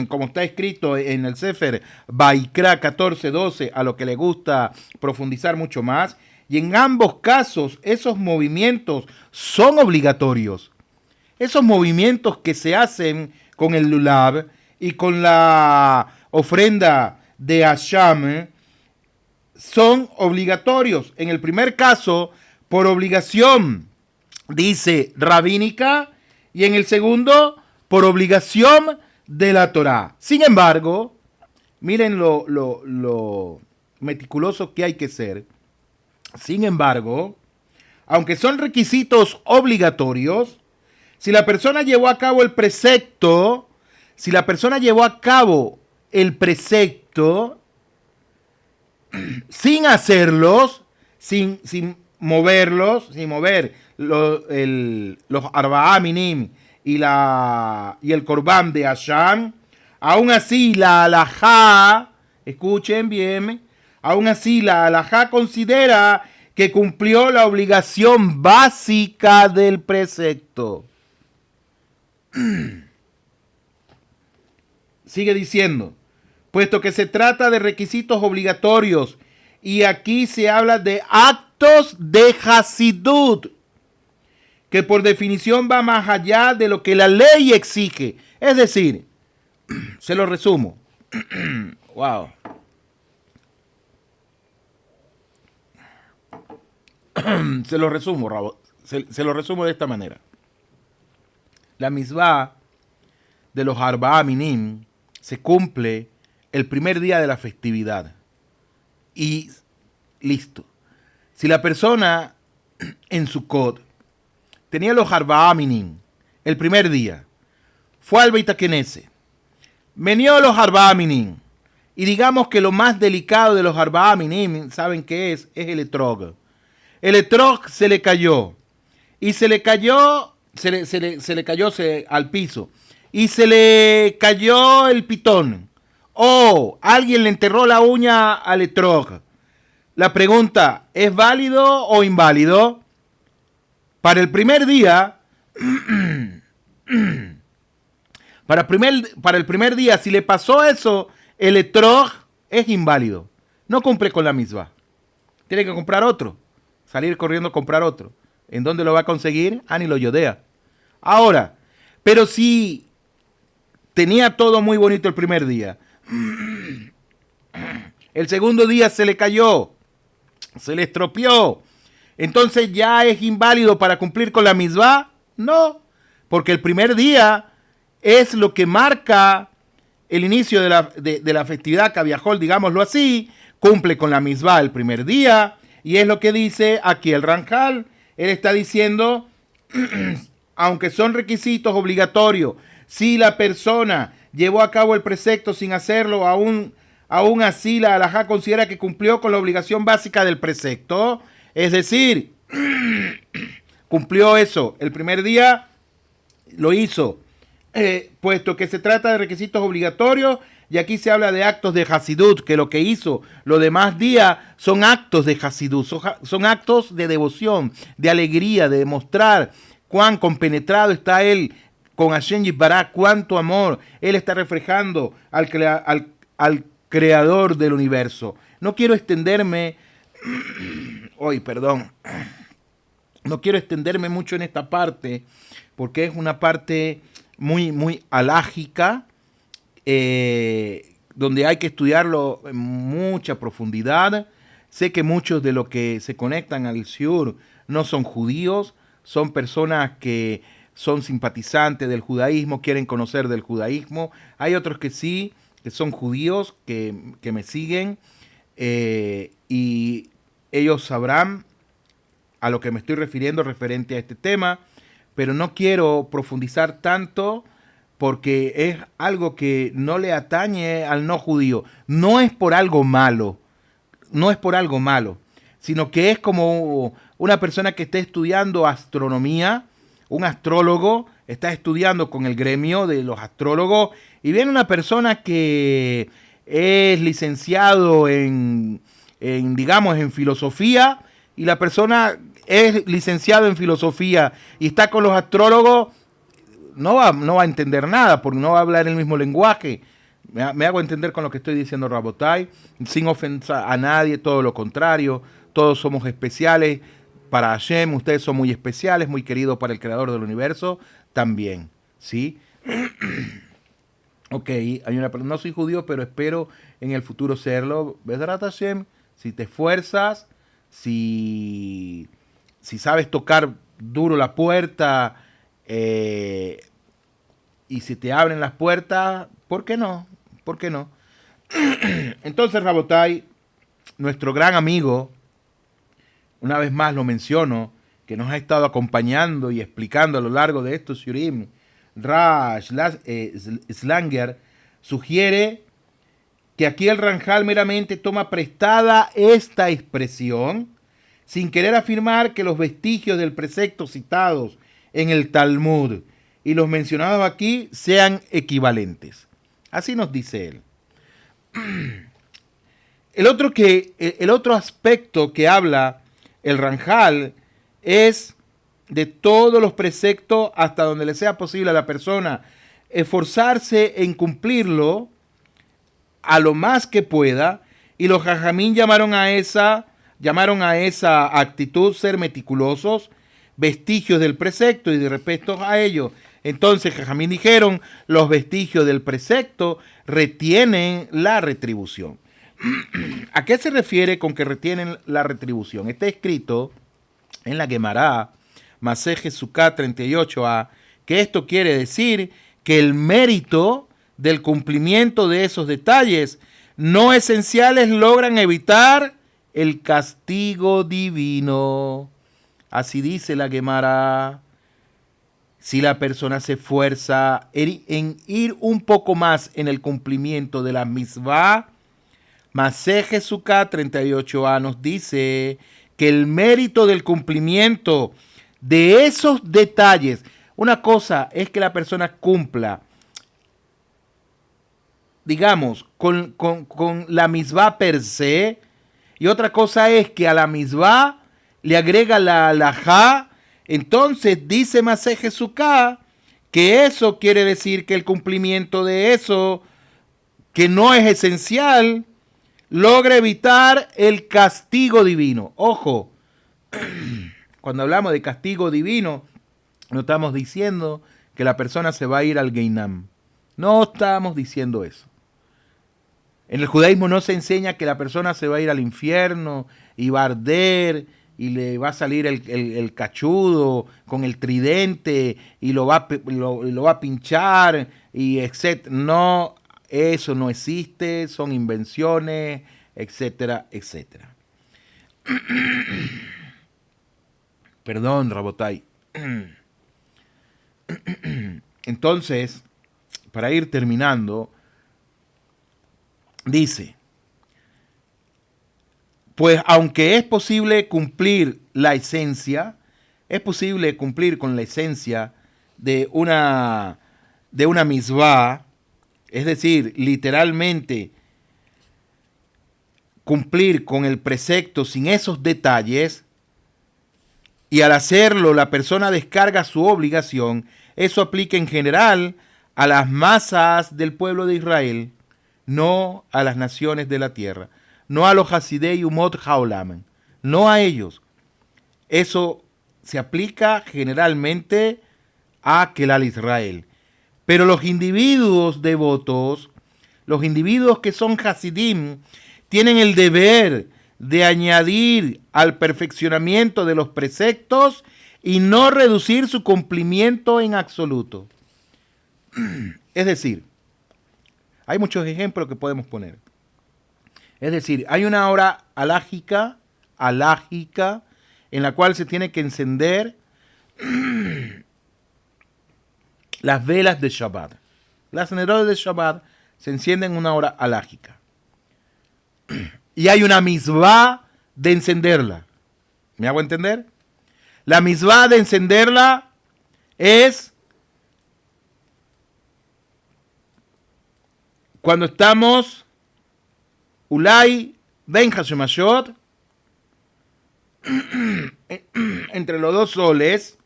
como está escrito en el Sefer Baikra 14:12, a lo que le gusta profundizar mucho más. Y en ambos casos, esos movimientos son obligatorios. Esos movimientos que se hacen con el Lulav y con la ofrenda de Asham son obligatorios. En el primer caso, por obligación, dice rabínica, y en el segundo, por obligación de la Torá. Sin embargo, miren lo meticuloso que hay que ser. Sin embargo, aunque son requisitos obligatorios, si la persona llevó a cabo el precepto, sin hacerlos, sin moverlos, sin mover los Arba'a Minim y el Korban de Asham, aún así la halajá, escuchen bien, aún así la halajá considera que cumplió la obligación básica del precepto. Sigue diciendo, puesto que se trata de requisitos obligatorios y aquí se habla de actos de Hasidut, que por definición va más allá de lo que la ley exige. Es decir, se lo resumo. Wow. Se lo resumo, Rabo. Se lo resumo de esta manera. La misbah de los Arba'a Minim se cumple el primer día de la festividad. Y listo. Si la persona en Sukkot tenía los Arba'a Minim el primer día, fue al Beit HaKnesset, menió los Arba'a Minim, y digamos que lo más delicado de los Arba'a Minim, ¿saben qué es? Es el etrog. El etrog se le cayó, y se le cayó al piso, y se le cayó el pitón, o alguien le enterró la uña al etrog. La pregunta, ¿es válido o inválido? Para el primer día, para el primer día, si le pasó eso, el etrog es inválido. No cumple con la misma. Tiene que comprar otro. Salir corriendo a comprar otro. ¿En dónde lo va a conseguir? Ni lo yodea. Ahora, pero si tenía todo muy bonito el primer día, el segundo día se le cayó, se le estropeó, entonces ya es inválido para cumplir con la misbah. No, porque el primer día es lo que marca el inicio de la festividad Cabiajol, digámoslo así. Cumple con la misbah el primer día, y es lo que dice aquí el Ramjal. Él está diciendo, aunque son requisitos obligatorios, si la persona llevó a cabo el precepto sin hacerlo, aún así la halajá considera que cumplió con la obligación básica del precepto. Es decir, cumplió eso. El primer día lo hizo, puesto que se trata de requisitos obligatorios, y aquí se habla de actos de Hasidut, que lo que hizo los demás días son actos de Hasidut, son actos de devoción, de alegría, de demostrar cuán compenetrado está él con Hashem Yisbaraj, cuánto amor él está reflejando al creador del universo. No quiero extenderme, no quiero extenderme mucho en esta parte, porque es una parte muy, muy alágica, donde hay que estudiarlo en mucha profundidad. Sé que muchos de los que se conectan al Shiur no son judíos, son personas que son simpatizantes del judaísmo, quieren conocer del judaísmo. Hay otros que sí, que son judíos, que me siguen, y ellos sabrán a lo que me estoy refiriendo referente a este tema, pero no quiero profundizar tanto porque es algo que no le atañe al no judío. No es por algo malo, no es por algo malo, sino que es como una persona que esté estudiando astronomía, un astrólogo, está estudiando con el gremio de los astrólogos y viene una persona que es licenciado digamos, en filosofía, y la persona es licenciado en filosofía y está con los astrólogos, no va a entender nada porque no va a hablar el mismo lenguaje. Me hago entender con lo que estoy diciendo, Rabotai, sin ofensa a nadie, todo lo contrario, todos somos especiales para Hashem, ustedes son muy especiales, muy queridos para el creador del universo también, ¿sí? Ok, no soy judío, pero espero en el futuro serlo. Bezrat Hashem, si te esfuerzas, si sabes tocar duro la puerta, y si te abren las puertas, ¿por qué no? ¿Por qué no? Entonces, Rabotai, nuestro gran amigo, una vez más lo menciono, que nos ha estado acompañando y explicando a lo largo de estos Yurim, Slanger, sugiere que aquí el Ranjal meramente toma prestada esta expresión, sin querer afirmar que los vestigios del precepto citados en el Talmud y los mencionados aquí sean equivalentes. Así nos dice él. El otro aspecto que habla el Ranjal es de todos los preceptos hasta donde le sea posible a la persona esforzarse en cumplirlo a lo más que pueda, y los jajamín llamaron a esa actitud ser meticulosos, vestigios del precepto, y de respecto a ello, entonces jajamín dijeron, los vestigios del precepto retienen la retribución. ¿A qué se refiere con que retienen la retribución? Está escrito en la Gemara, Maseje Sukkah 38a, que esto quiere decir que el mérito del cumplimiento de esos detalles no esenciales logran evitar el castigo divino. Así dice la Gemara. Si la persona se esfuerza en ir un poco más en el cumplimiento de la misvá, Maseje Sukkah 38a nos dice que el mérito del cumplimiento de esos detalles, una cosa es que la persona cumpla, digamos, con la misvá per se, y otra cosa es que a la misvá le agrega la halajá. Entonces dice Maseje Sukkah que eso quiere decir que el cumplimiento de eso, que no es esencial, logra evitar el castigo divino. Ojo, cuando hablamos de castigo divino, no estamos diciendo que la persona se va a ir al Geinam. No estamos diciendo eso. En el judaísmo no se enseña que la persona se va a ir al infierno y va a arder y le va a salir el cachudo con el tridente y lo va a pinchar y etcétera. No, eso no existe, son invenciones, etcétera, etcétera. Perdón, Rabotai. Entonces, para ir terminando, dice, pues aunque es posible cumplir la esencia, es posible cumplir con la esencia de una misvá, es decir, literalmente cumplir con el precepto sin esos detalles, y al hacerlo la persona descarga su obligación. Eso aplica en general a las masas del pueblo de Israel, no a las naciones de la tierra, no a los Hasidei Umot Haolam, no a ellos. Eso se aplica generalmente a Kelal Israel. Pero los individuos devotos, los individuos que son Hasidim, tienen el deber de añadir al perfeccionamiento de los preceptos y no reducir su cumplimiento en absoluto. Es decir, hay muchos ejemplos que podemos poner. Es decir, hay una hora alágica en la cual se tiene que encender las velas de Shabbat. Las nerot de Shabbat se encienden en una hora alágica. Y hay una misvá de encenderla. ¿Me hago entender? La misvá de encenderla es cuando estamos Ulay Ben Hashemashot entre los dos soles,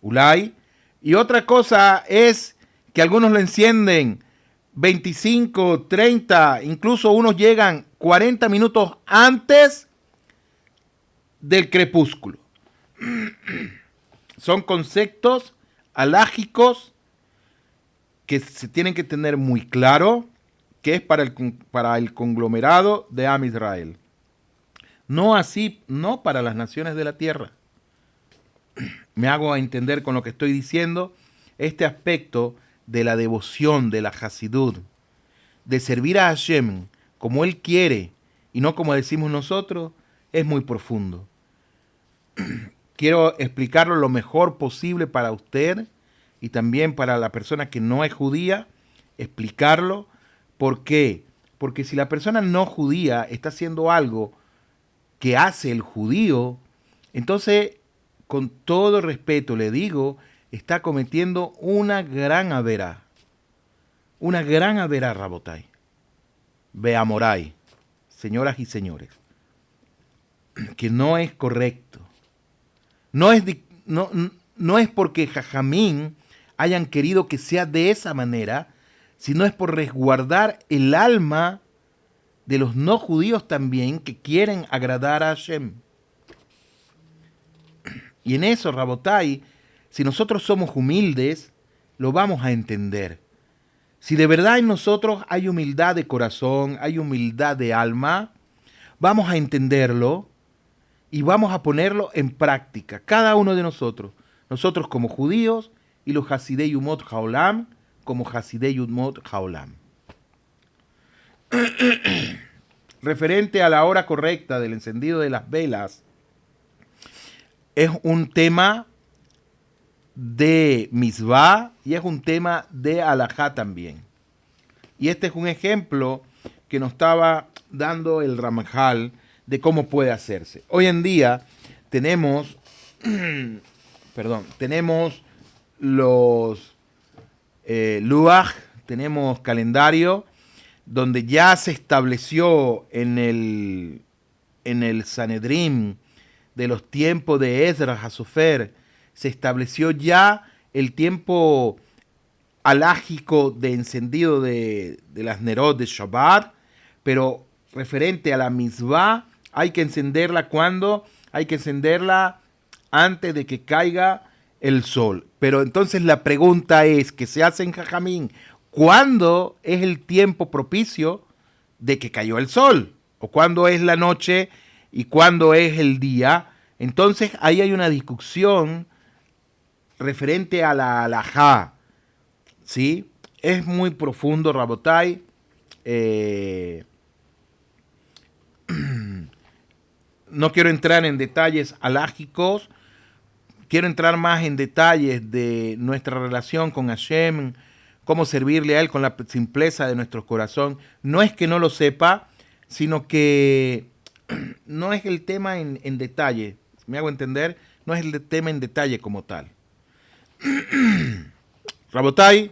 Ulay, y otra cosa es que algunos lo encienden 25, 30, incluso unos llegan 40 minutos antes del crepúsculo. Son conceptos alágicos que se tienen que tener muy claro, que es para el conglomerado de Am Israel. No así, no para las naciones de la tierra. Me hago entender con lo que estoy diciendo. Este aspecto de la devoción, de la Hasidut, de servir a Hashem como Él quiere y no como decimos nosotros, es muy profundo. Quiero explicarlo lo mejor posible para usted y también para la persona que no es judía, explicarlo. ¿Por qué? Porque si la persona no judía está haciendo algo que hace el judío, entonces, con todo respeto le digo, está cometiendo una gran averá. Una gran averá, Rabotai. Beamorai, señoras y señores, que no es correcto. No es porque Jajamín hayan querido que sea de esa manera, sino es por resguardar el alma de los no judíos también que quieren agradar a Hashem. Y en eso, Rabotai, si nosotros somos humildes, lo vamos a entender. Si de verdad en nosotros hay humildad de corazón, hay humildad de alma, vamos a entenderlo y vamos a ponerlo en práctica. Cada uno de nosotros como judíos y los Hasidei Umot Haolam como Hasidei Umot Haolam. Referente a la hora correcta del encendido de las velas, es un tema de misvá y es un tema de alajá también. Y este es un ejemplo que nos estaba dando el Ramjal de cómo puede hacerse. Hoy en día tenemos, tenemos los Luach, tenemos calendario, donde ya se estableció en el Sanedrín de los tiempos de Esdras Hasofer, se estableció ya el tiempo alágico de encendido de las Nerot de Shabbat, pero referente a la misvá, hay que encenderla cuando, hay que encenderla antes de que caiga el sol. Pero entonces la pregunta es, que se hace en Jajamín, ¿cuándo es el tiempo propicio de que cayó el sol? ¿O cuándo es la noche y cuándo es el día? Entonces ahí hay una discusión referente a la halajá, ¿sí? Es muy profundo, Rabotai. No quiero entrar en detalles halágicos, quiero entrar más en detalles de nuestra relación con Hashem, cómo servirle a Él con la simpleza de nuestro corazón. No es que no lo sepa, sino que no es el tema en detalle. ¿Me hago entender? No es el tema en detalle como tal. Rabotai,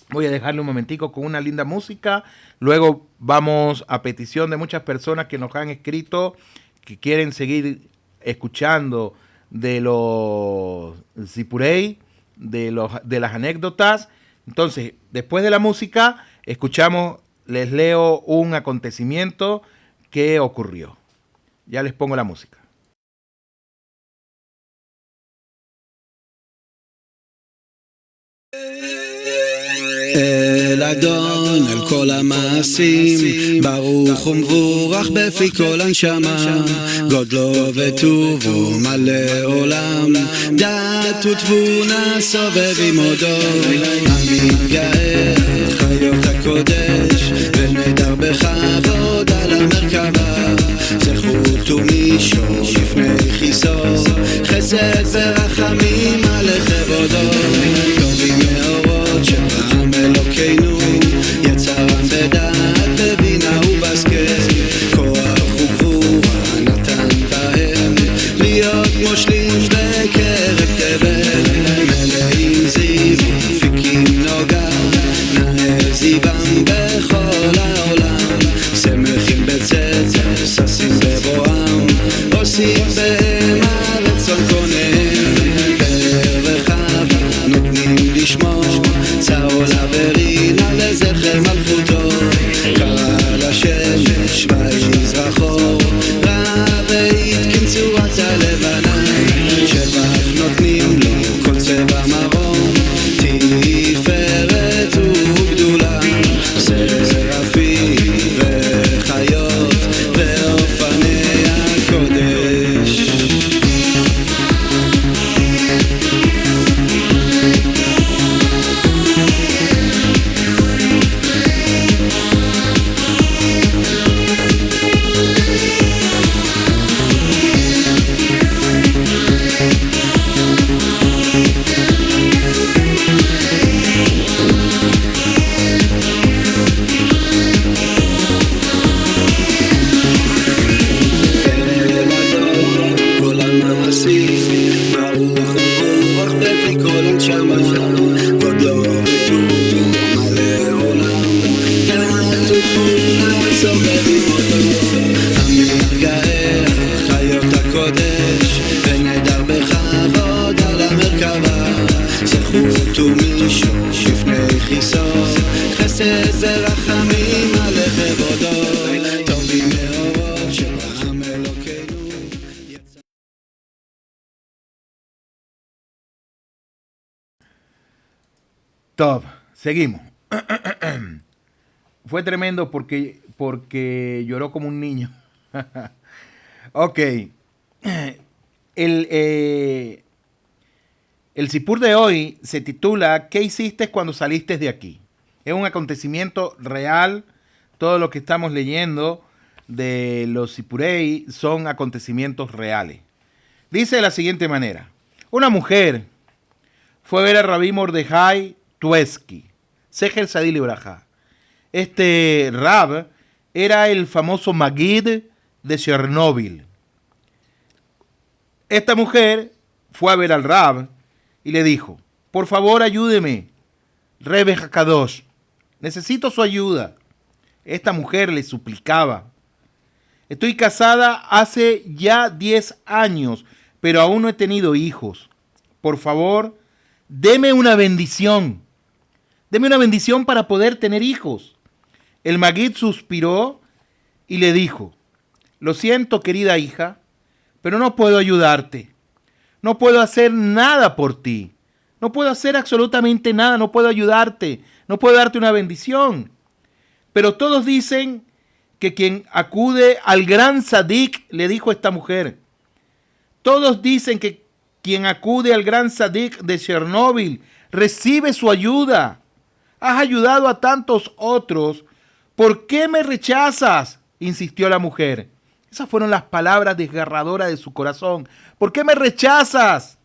voy a dejarle un momentico con una linda música. Luego vamos a petición de muchas personas que nos han escrito que quieren seguir escuchando de los Zipurei, de las anécdotas. Entonces, después de la música, les leo un acontecimiento que ocurrió. Ya les pongo la música. אל אדון על כל המעשים, ברוך ומבורך בפי כל הנשמה, גודלו וטובו מלא עולם, דת ותבונה סובבים עודו, המתגאה חיות הקודש, ונדר בכבוד על המרכבה, זכות ומישור לפני חיסור, חסד ורחמים עליך כבודו. טובים מאורות שבעם אלוקינו, יצרם בדעת, בבינה ובהשכל, כוח וגבורה נתן בהם, להיות מושלים בקרב תבל, מלאים זיו ופיקים נוגה, נאה זיום בכל העולם, שמחים בצאצא, ששים בבואם, עושים בהם הרצון קונם, באר וחווה נותנים לשמור, צהולה ורינה לזכר מלכותו, קרא לשמש ויזרחו, רע והתקין צורת הלבנה, שבח נותנים לו כל צבע מרום, תפארת וגדולה, שרפים וחיות ואופני הקודש. Top, seguimos. Fue tremendo porque lloró como un niño. Ok. El Sipur de hoy se titula ¿Qué hiciste cuando saliste de aquí? Es un acontecimiento real. Todo lo que estamos leyendo de los Sipurei son acontecimientos reales. Dice de la siguiente manera. Una mujer fue a ver a Rabí Mordejai Tuesky, Seher Sadil Ibrahá. Este Rab era el famoso Magid de Chernóbil. Esta mujer fue a ver al Rab y le dijo, por favor ayúdeme, Rebbe Hakadosh, necesito su ayuda. Esta mujer le suplicaba, estoy casada hace ya 10 años, pero aún no he tenido hijos. Por favor, deme una bendición. Deme una bendición para poder tener hijos. El Magid suspiró y le dijo, lo siento, querida hija, pero no puedo ayudarte. No puedo hacer nada por ti. No puedo hacer absolutamente nada. No puedo ayudarte. No puedo darte una bendición. Pero todos dicen que quien acude al gran Sadik, le dijo esta mujer, todos dicen que quien acude al gran Sadik de Chernóbil recibe su ayuda. Has ayudado a tantos otros. ¿Por qué me rechazas? Insistió la mujer. Esas fueron las palabras desgarradoras de su corazón. ¿Por qué me rechazas?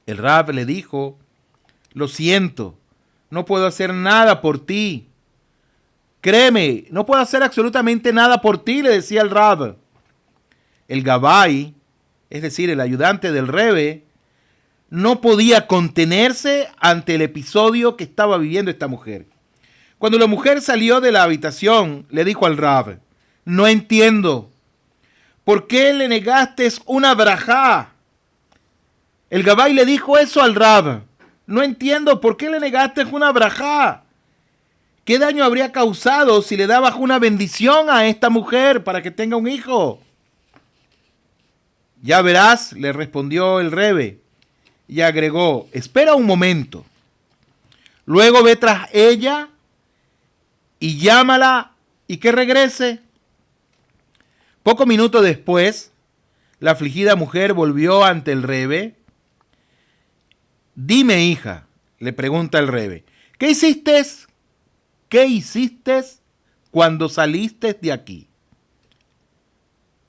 El Rab le dijo, lo siento, no puedo hacer nada por ti. Créeme, no puedo hacer absolutamente nada por ti, le decía el Rab. El Gabay, es decir, el ayudante del Rebbe, no podía contenerse ante el episodio que estaba viviendo esta mujer. Cuando la mujer salió de la habitación, le dijo al Rab, no entiendo, ¿por qué le negaste una brajá? El Gabay le dijo eso al Rab, no entiendo, ¿por qué le negaste una brajá? ¿Qué daño habría causado si le dabas una bendición a esta mujer para que tenga un hijo? Ya verás, le respondió el Rebbe. Y agregó, espera un momento. Luego ve tras ella y llámala y que regrese. Pocos minutos después, la afligida mujer volvió ante el Rebbe. Dime, hija, le pregunta el Rebbe, ¿qué hiciste? ¿Qué hiciste cuando saliste de aquí?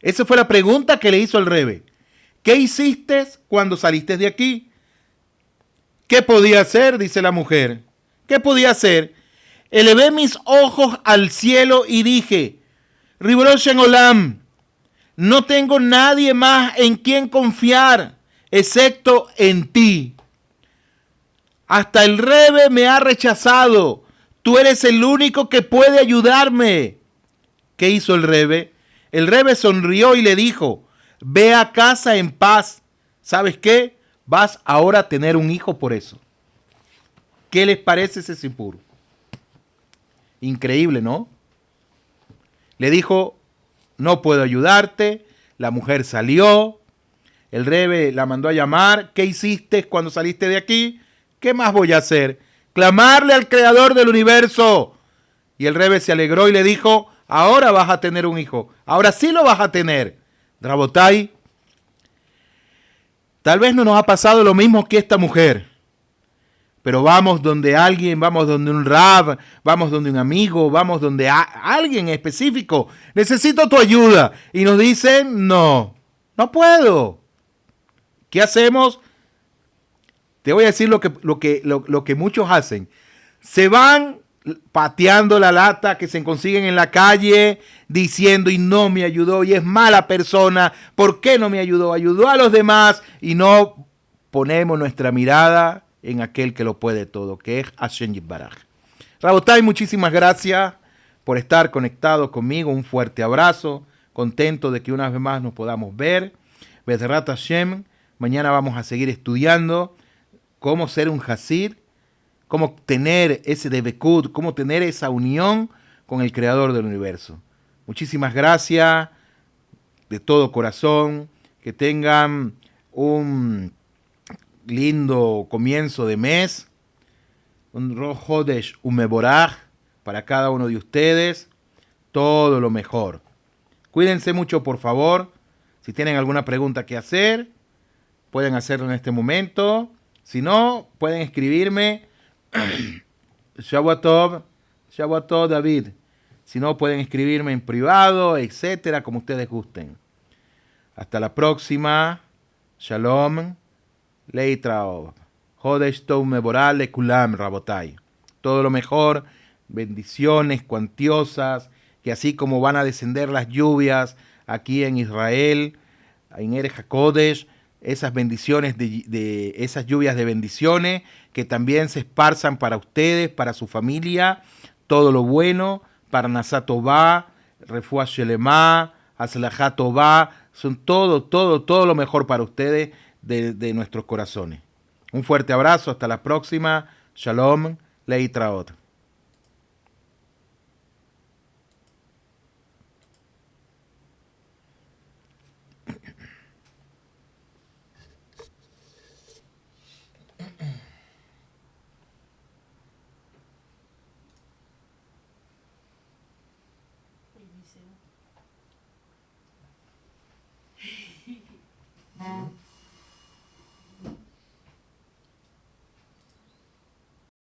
Esa fue la pregunta que le hizo el Rebbe. ¿qué hiciste cuando saliste de aquí? ¿Qué podía hacer? Dice la mujer. ¿Qué podía hacer? Elevé mis ojos al cielo y dije, Ribbono Shel Olam, no tengo nadie más en quien confiar, excepto en ti. Hasta el Rebe me ha rechazado. Tú eres el único que puede ayudarme. ¿Qué hizo el Rebe? El Rebe sonrió y le dijo, ve a casa en paz. ¿Sabes qué? Vas ahora a tener un hijo por eso. ¿Qué les parece ese sipur? Increíble, ¿no? Le dijo, no puedo ayudarte. La mujer salió. El Rebe la mandó a llamar. ¿Qué hiciste cuando saliste de aquí? ¿Qué más voy a hacer? Clamarle al creador del universo. Y el Rebe se alegró y le dijo, ahora vas a tener un hijo. Ahora sí lo vas a tener. Rabotai, tal vez no nos ha pasado lo mismo que esta mujer. Pero vamos donde alguien, vamos donde un rab, vamos donde un amigo, vamos donde alguien específico. Necesito tu ayuda. Y nos dicen, no puedo. ¿Qué hacemos? Te voy a decir lo que muchos hacen. Se van pateando la lata que se consiguen en la calle, diciendo, y no me ayudó, y es mala persona. ¿Por qué no me ayudó? Ayudó a los demás, y no ponemos nuestra mirada en aquel que lo puede todo, que es Hashem Yitbaraj. Rabotai, muchísimas gracias por estar conectados conmigo. Un fuerte abrazo. Contento de que una vez más nos podamos ver. Bezrat Hashem. Mañana vamos a seguir estudiando cómo ser un Hasid, cómo tener ese Debekud, cómo tener esa unión con el Creador del universo. Muchísimas gracias de todo corazón. Que tengan un lindo comienzo de mes. Un Rosh Hodesh Umeboraj para cada uno de ustedes. Todo lo mejor. Cuídense mucho, por favor. Si tienen alguna pregunta que hacer, pueden hacerlo en este momento. Si no, pueden escribirme Shabbat Tov, David. Si no, pueden escribirme en privado, etcétera, como ustedes gusten. Hasta la próxima. Shalom. Leitraov. Hodesh Tov Meborah Lekulam, Rabotai. Todo lo mejor. Bendiciones cuantiosas. Que así como van a descender las lluvias aquí en Israel, en Erech HaKodesh, esas bendiciones de esas lluvias de bendiciones que también se esparzan para ustedes, para su familia, todo lo bueno, Parnasá Tová, Refuá Shelemá, Aslajá Tová, son todo lo mejor para ustedes de nuestros corazones. Un fuerte abrazo, hasta la próxima. Shalom, Leitraot. Bendición.